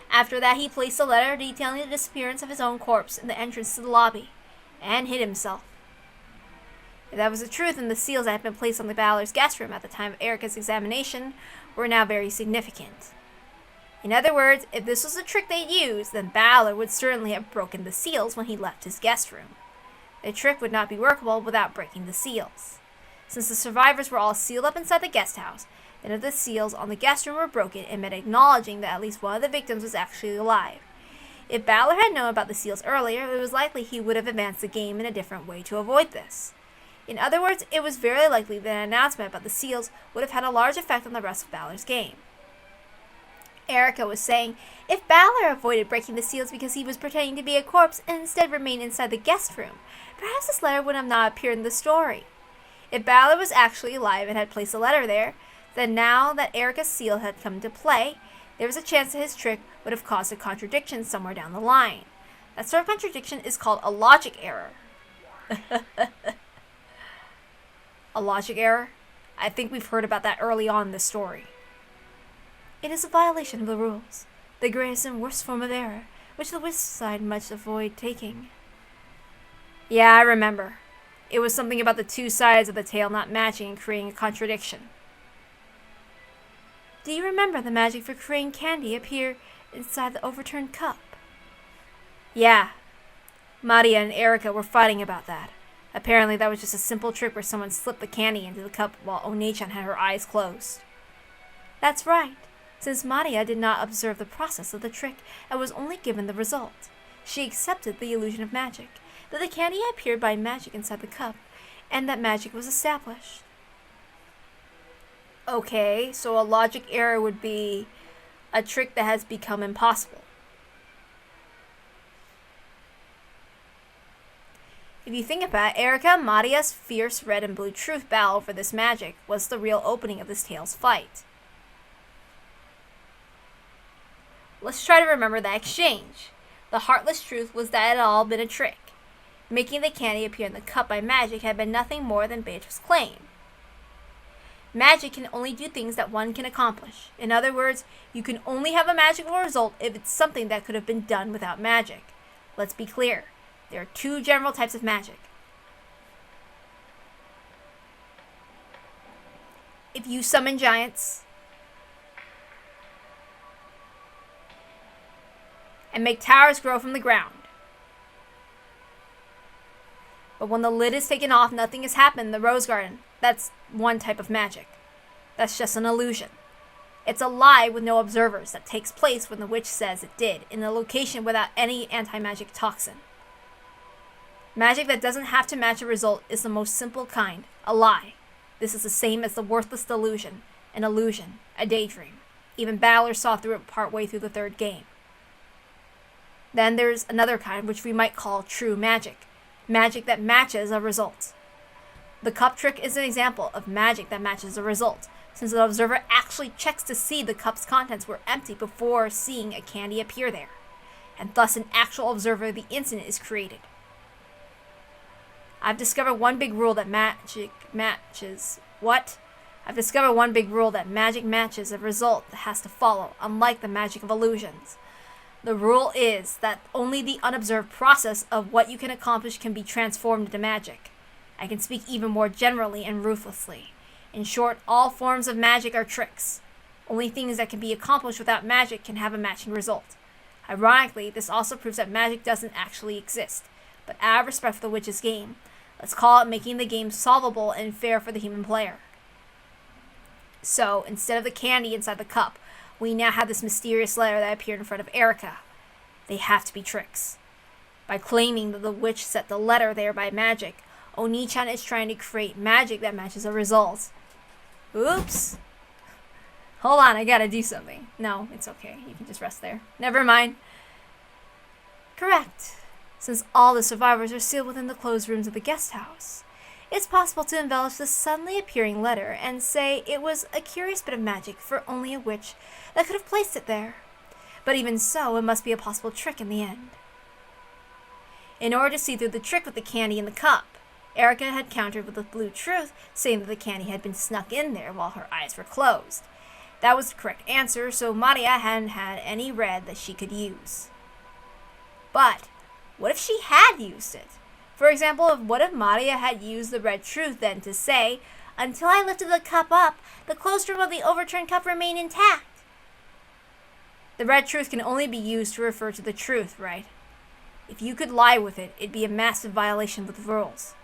After that, he placed a letter detailing the disappearance of his own corpse in the entrance to the lobby, and hid himself. If that was the truth, then the seals that had been placed on the Balor's guest room at the time of Erica's examination were now very significant. In other words, if this was the trick they'd used, then Balor would certainly have broken the seals when he left his guest room. The trick would not be workable without breaking the seals. Since the survivors were all sealed up inside the guest house, then if the seals on the guest room were broken, it meant acknowledging that at least one of the victims was actually alive. If Balor had known about the seals earlier, it was likely he would have advanced the game in a different way to avoid this. In other words, it was very likely that an announcement about the seals would have had a large effect on the rest of Balor's game. Erica was saying, if Balor avoided breaking the seals because he was pretending to be a corpse and instead remained inside the guest room, perhaps this letter would have not appeared in the story. If Balor was actually alive and had placed a letter there, then now that Erica's seal had come into play, there was a chance that his trick would have caused a contradiction somewhere down the line. That sort of contradiction is called a logic error. A logic error? I think we've heard about that early on in the story. It is a violation of the rules, the greatest and worst form of error, which the Wisp side must avoid taking. Yeah, I remember. It was something about the two sides of the tale not matching and creating a contradiction. Do you remember the magic for creating candy appear inside the overturned cup? Yeah. Maria and Erica were fighting about that. Apparently that was just a simple trick where someone slipped the candy into the cup while One-chan had her eyes closed. That's right, since Maria did not observe the process of the trick and was only given the result. She accepted the illusion of magic, that the candy appeared by magic inside the cup, and that magic was established. Okay, so a logic error would be a trick that has become impossible. If you think about it, Erica and Maria's fierce red and blue truth battle over this magic was the real opening of this tale's fight. Let's try to remember that exchange. The heartless truth was that it had all been a trick. Making the candy appear in the cup by magic had been nothing more than Beatrice's claim. Magic can only do things that one can accomplish. In other words, you can only have a magical result if it's something that could have been done without magic. Let's be clear. There are two general types of magic. If you summon giants and make towers grow from the ground, but when the lid is taken off, nothing has happened in the rose garden. That's one type of magic. That's just an illusion. It's a lie with no observers that takes place when the witch says it did, in a location without any anti-magic toxin. Magic that doesn't have to match a result is the most simple kind, a lie. This is the same as the worthless delusion, an illusion, a daydream. Even battlers saw through it partway through the third game. Then there's another kind which we might call true magic. Magic that matches a result. The cup trick is an example of magic that matches a result, since the observer actually checks to see the cup's contents were empty before seeing a candy appear there, and thus an actual observer of the incident is created. I've discovered one big rule that magic matches a result that has to follow, unlike the magic of illusions. The rule is that only the unobserved process of what you can accomplish can be transformed into magic. I can speak even more generally and ruthlessly. In short, all forms of magic are tricks. Only things that can be accomplished without magic can have a matching result. Ironically, this also proves that magic doesn't actually exist. But out of respect for the witch's game, let's call it making the game solvable and fair for the human player. So, instead of the candy inside the cup, we now have this mysterious letter that appeared in front of Erica. They have to be tricks. By claiming that the witch set the letter there by magic, Oni-chan is trying to create magic that matches a result. Oops. Hold on, I gotta do something. No, it's okay. You can just rest there. Never mind. Correct. Since all the survivors are sealed within the closed rooms of the guest house, it's possible to embellish this suddenly appearing letter and say it was a curious bit of magic for only a witch that could have placed it there. But even so, it must be a possible trick in the end. In order to see through the trick with the candy in the cup, Erica had countered with the blue truth, saying that the candy had been snuck in there while her eyes were closed. That was the correct answer, so Maria hadn't had any red that she could use. But what if she had used it? For example, what if Maria had used the red truth then to say, "Until I lifted the cup up, the closed room of the overturned cup remained intact"? The red truth can only be used to refer to the truth, right? If you could lie with it, it'd be a massive violation of the rules.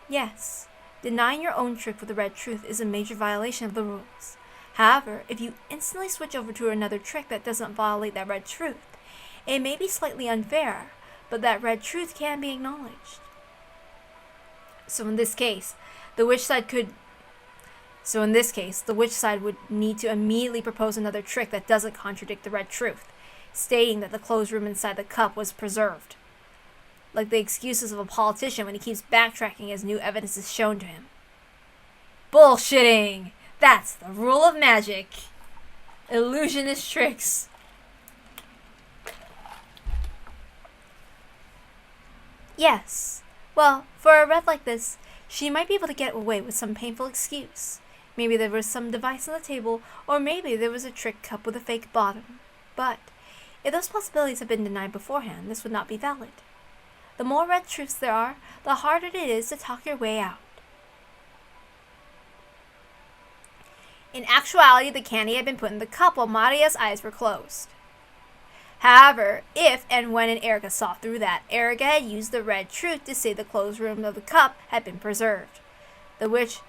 Yes, denying your own trick with the red truth is a major violation of the rules. However, if you instantly switch over to another trick that doesn't violate that red truth, it may be slightly unfair, but that red truth can be acknowledged. So in this case, the witch side would need to immediately propose another trick that doesn't contradict the red truth, stating that the closed room inside the cup was preserved. Like the excuses of a politician when he keeps backtracking as new evidence is shown to him. Bullshitting! That's the rule of magic. Illusionist tricks. Yes. Well, for a red like this, she might be able to get away with some painful excuse. Maybe there was some device on the table, or maybe there was a trick cup with a fake bottom. But if those possibilities had been denied beforehand, this would not be valid. The more red truths there are, the harder it is to talk your way out. In actuality, the candy had been put in the cup while Maria's eyes were closed. However, if and when Erica saw through that, Erica had used the red truth to say the closed room of the cup had been preserved. The witch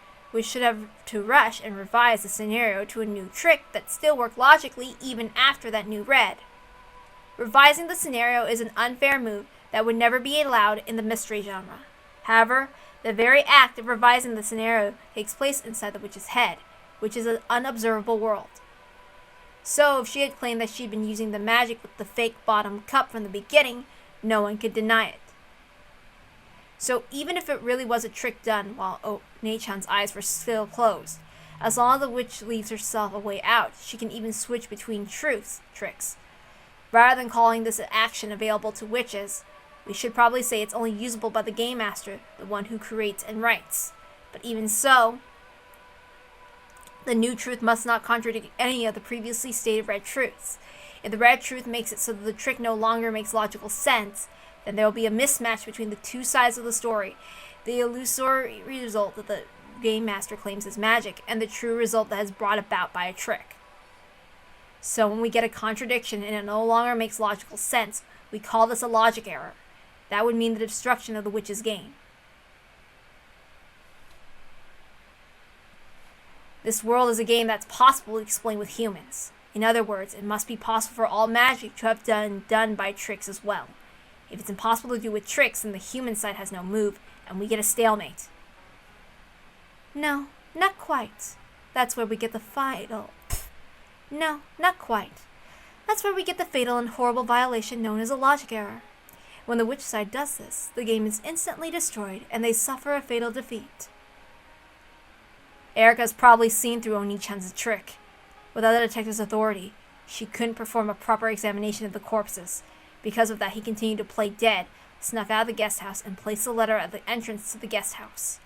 should have to rush and revise the scenario to a new trick that still worked logically even after that new red. Revising the scenario is an unfair move that would never be allowed in the mystery genre. However, the very act of revising the scenario takes place inside the witch's head, which is an unobservable world. So, if she had claimed that she'd been using the magic with the fake bottom cup from the beginning, no one could deny it. So even if it really was a trick done while Nei-chan's eyes were still closed, as long as the witch leaves herself a way out, she can even switch between tricks. Rather than calling this an action available to witches, we should probably say it's only usable by the game master, the one who creates and writes. But even so, the new truth must not contradict any of the previously stated red truths. If the red truth makes it so that the trick no longer makes logical sense, then there will be a mismatch between the two sides of the story, the illusory result that the game master claims is magic, and the true result that is brought about by a trick. So when we get a contradiction and it no longer makes logical sense, we call this a logic error. That would mean the destruction of the witch's game. This world is a game that's possible to explain with humans. In other words, it must be possible for all magic to have done by tricks as well. If it's impossible to do with tricks, then the human side has no move, and we get a stalemate. No, not quite. That's where we get the fatal... No, not quite. That's where we get the fatal and horrible violation known as a logic error. When the witch side does this, the game is instantly destroyed, and they suffer a fatal defeat. Erika's probably seen through Oni-chan's trick. Without the detective's authority, she couldn't perform a proper examination of the corpses. Because of that, he continued to play dead, snuck out of the guest house, and placed the letter at the entrance to the guest house.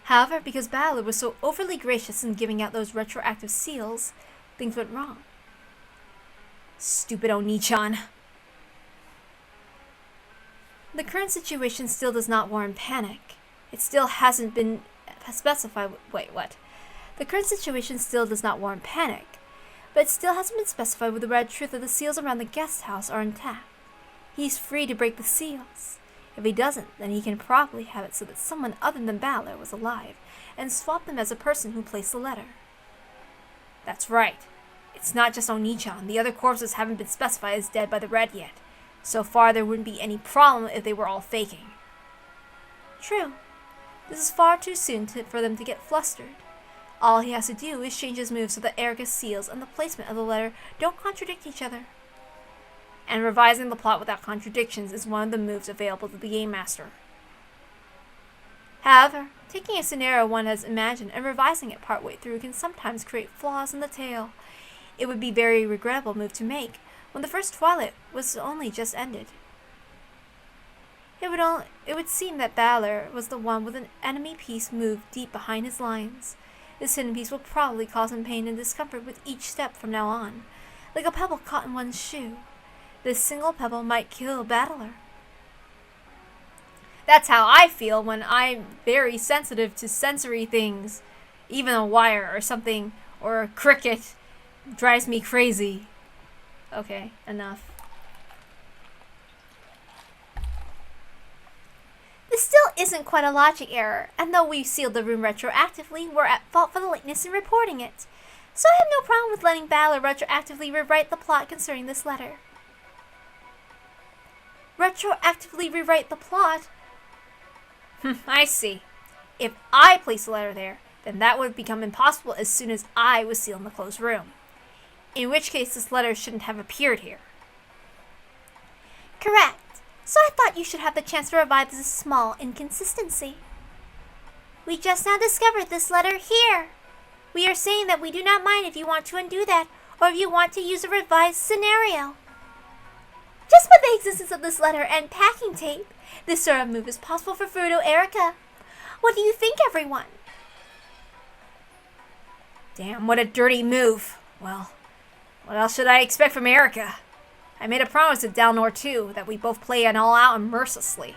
However, because Balor was so overly gracious in giving out those retroactive seals, things went wrong. Stupid Oni-chan. The current situation still does not warrant panic. It still hasn't been specified... Wait, what? The current situation still does not warrant panic, but it still hasn't been specified with the red truth that the seals around the guest house are intact. He's free to break the seals. If he doesn't, then he can probably have it so that someone other than Balor was alive, and swap them as a person who placed the letter. That's right. It's not just Oni-chan. The other corpses haven't been specified as dead by the red yet. So far, there wouldn't be any problem if they were all faking. True. This is far too soon for them to get flustered. All he has to do is change his move so that Erika's seals and the placement of the letter don't contradict each other. And revising the plot without contradictions is one of the moves available to the game master. However, taking a scenario one has imagined and revising it partway through can sometimes create flaws in the tale. It would be a very regrettable move to make when the first Twilight was only just ended. It would seem that Balor was the one with an enemy piece moved deep behind his lines. This hidden piece will probably cause him pain and discomfort with each step from now on, like a pebble caught in one's shoe. This single pebble might kill Balor. That's how I feel when I'm very sensitive to sensory things. Even a wire or something, or a cricket, drives me crazy. Okay, enough. This still isn't quite a logic error, and though we sealed the room retroactively, we're at fault for the lateness in reporting it. So I have no problem with letting Balor retroactively rewrite the plot concerning this letter. Retroactively rewrite the plot? I see. If I place a letter there, then that would become impossible as soon as I was sealed in the closed room. In which case, this letter shouldn't have appeared here. Correct. So I thought you should have the chance to revive this small inconsistency. We just now discovered this letter here. We are saying that we do not mind if you want to undo that, or if you want to use a revised scenario. Just with the existence of this letter and packing tape, this sort of move is possible for Furuto Erika. What do you think, everyone? Damn, what a dirty move. Well, what else should I expect from Erika? I made a promise to Dalnor too, that we both play it all out and mercilessly.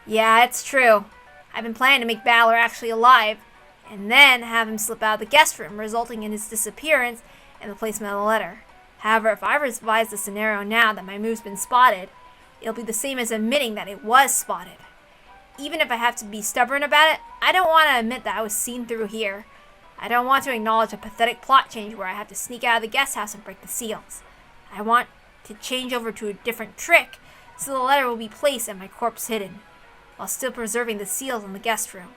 Yeah, it's true. I've been planning to make Balor actually alive, and then have him slip out of the guest room, resulting in his disappearance and the placement of the letter. However, if I revise the scenario now that my move's been spotted, it'll be the same as admitting that it was spotted. Even if I have to be stubborn about it, I don't want to admit that I was seen through here. I don't want to acknowledge a pathetic plot change where I have to sneak out of the guest house and break the seals. I want to change over to a different trick, so the letter will be placed and my corpse hidden, while still preserving the seals in the guest room.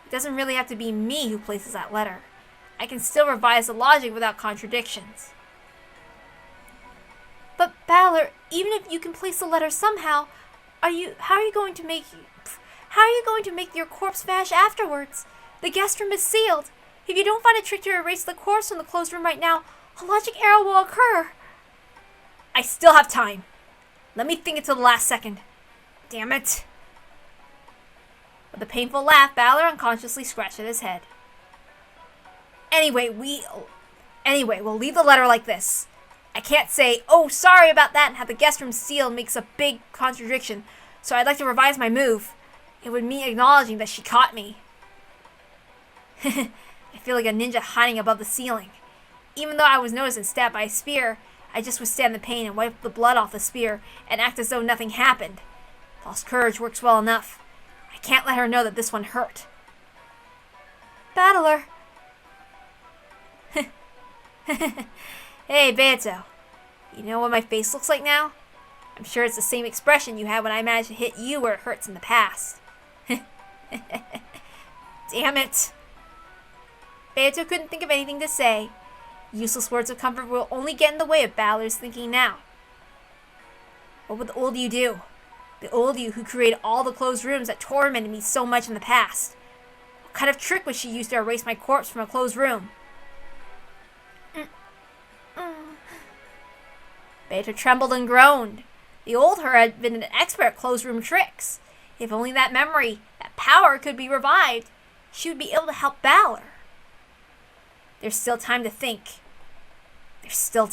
It doesn't really have to be me who places that letter. I can still revise the logic without contradictions. But Balor, even if you can place the letter somehow, How are you going to make your corpse vanish afterwards? The guest room is sealed. If you don't find a trick to erase the corpse from the closed room right now, a logic error will occur. I still have time. Let me think until the last second. Damn it. With a painful laugh, Balor unconsciously scratched at his head. Anyway, we'll leave the letter like this. I can't say, oh, sorry about that, and have the guest room sealed makes a big contradiction, so I'd like to revise my move. It would mean acknowledging that she caught me. I feel like a ninja hiding above the ceiling. Even though I was noticed and stabbed by a spear, I just withstand the pain and wipe the blood off the spear and act as though nothing happened. False courage works well enough. I can't let her know that this one hurt. Battler. Hey, Beto. You know what my face looks like now? I'm sure it's the same expression you had when I managed to hit you where it hurts in the past. Damn it. Beto couldn't think of anything to say. Useless words of comfort will only get in the way of Balor's thinking now. What would the old you do? The old you who created all the closed rooms that tormented me so much in the past. What kind of trick would she use to erase my corpse from a closed room? Beto trembled and groaned. The old her had been an expert at closed room tricks. If only that memory, that power could be revived, she would be able to help Balor. There's still time to think. There's still